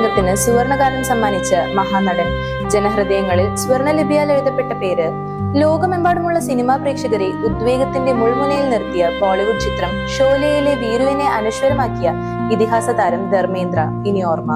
രംഗത്തിന് സുവർണകാലം സമ്മാനിച്ച മഹാനടൻ. ജനഹൃദയങ്ങളിൽ സ്വർണലിപിയാൽ എഴുതപ്പെട്ട പേര്. ലോകമെമ്പാടുമുള്ള സിനിമാ പ്രേക്ഷകരെ ഉദ്വേഗത്തിന്റെ മുൾമുനയിൽ നിർത്തിയ ബോളിവുഡ് ചിത്രം ഷോലെയിലെ വീരുവിനെ അനശ്വരമാക്കിയ ഇതിഹാസ താരം ധർമ്മേന്ദ്ര ഇനി ഓർമ്മ.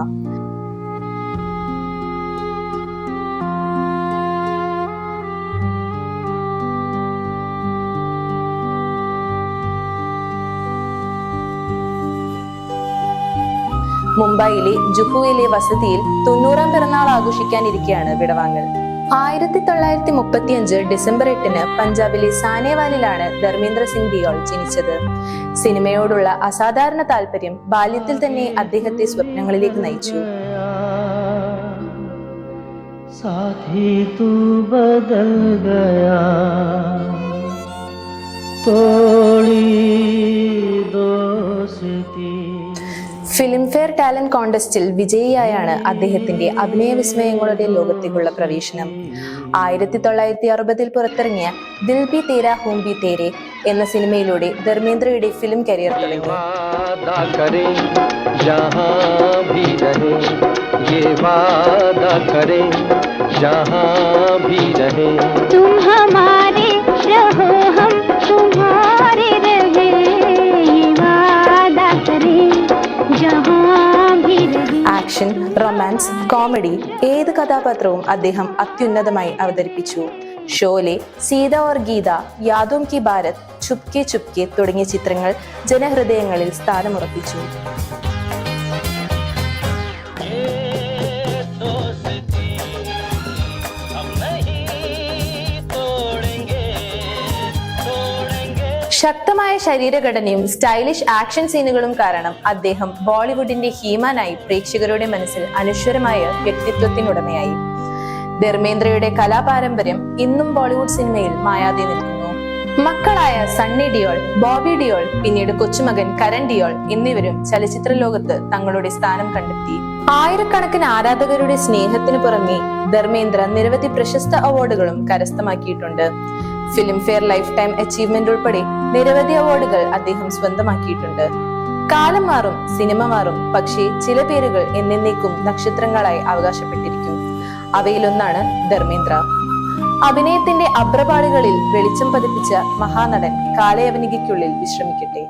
മുംബൈയിലെ ജുഹുവിലെ വസതിയിൽ 90ാം പിറന്നാൾ ആഘോഷിക്കാനിരിക്കെയാണ് വിടവാങ്ങൽ. 1935 ഡിസംബർ 8 പഞ്ചാബിലെ സാനേവാലിലാണ് ധർമ്മേന്ദ്ര സിംഗ് ദിയോൾ ജനിച്ചത്. സിനിമയോടുള്ള അസാധാരണ താല്പര്യം ബാല്യത്തിൽ തന്നെ അദ്ദേഹത്തെ സ്വപ്നങ്ങളിലേക്ക് നയിച്ചു. ഫിലിംഫെയർ ടാലന്റ് കോൺടെസ്റ്റിൽ വിജയിയായാണ് അദ്ദേഹത്തിന്റെ അഭിനയ വിസ്മയങ്ങളുടെ ലോകത്തേക്കുള്ള പ്രവേശനം. 1960 പുറത്തിറങ്ങിയ ദിൽ ഭി തേരാ ഹൂം ഭി തേരെ എന്ന സിനിമയിലൂടെ ധർമ്മേന്ദ്രയുടെ ഫിലിം കരിയർ തുടങ്ങി. ആക്ഷൻ, റൊമാൻസ്, കോമഡി ഏത് കഥാപാത്രവും അദ്ദേഹം അത്യുന്നതമായി അവതരിപ്പിച്ചു. ഷോലെ, സീത ഓർ ഗീത, യാദോം കി ഭാരത്, ചുപ്കെ ചുപ്കെ തുടങ്ങിയ ചിത്രങ്ങൾ ജനഹൃദയങ്ങളിൽ സ്ഥാനമുറപ്പിച്ചു. ശക്തമായ ശരീരഘടനയും സ്റ്റൈലിഷ് ആക്ഷൻ സീനുകളും കാരണം അദ്ദേഹം ബോളിവുഡിന്റെ ഹീമാനായി പ്രേക്ഷകരുടെ മനസ്സിൽ അനശ്വരമായ വ്യക്തിത്വത്തിനുടമയായി. ധർമ്മേന്ദ്രയുടെ കലാപാരമ്പര്യം ഇന്നും ബോളിവുഡ് സിനിമയിൽ മായാതെ നിൽക്കുന്നു. മക്കളായ സണ്ണി ഡിയോൾ, ബോബി ഡിയോൾ, പിന്നീട് കൊച്ചുമകൻ കരൺ ഡിയോൾ എന്നിവരും ചലച്ചിത്ര ലോകത്ത് തങ്ങളുടെ സ്ഥാനം കണ്ടെത്തി. ആയിരക്കണക്കിന് ആരാധകരുടെ സ്നേഹത്തിന് പുറമെ ധർമ്മേന്ദ്ര നിരവധി പ്രശസ്ത അവാർഡുകളും കരസ്ഥമാക്കിയിട്ടുണ്ട്. ഫിലിംഫെയർ ലൈഫ് ടൈം അച്ചീവ്മെന്റ് ഉൾപ്പെടെ നിരവധി അവാർഡുകൾ അദ്ദേഹം സ്വന്തമാക്കിയിട്ടുണ്ട്. കാലം മാറും, സിനിമ മാറും, പക്ഷേ ചില പേരുകൾ എന്നേക്കും നക്ഷത്രങ്ങളായി അവകാശപ്പെട്ടിരിക്കും. അവയിലൊന്നാണ് ധർമ്മേന്ദ്ര. അഭിനയത്തിന്റെ അഭ്രപാളികളിൽ വെളിച്ചം പതിപ്പിച്ച മഹാനടൻ കാലയവനികയ്ക്കുള്ളിൽ വിശ്രമിക്കട്ടെ.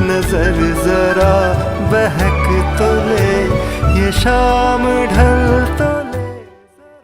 नजर जरा बहक तो ले, ये शाम ढल तो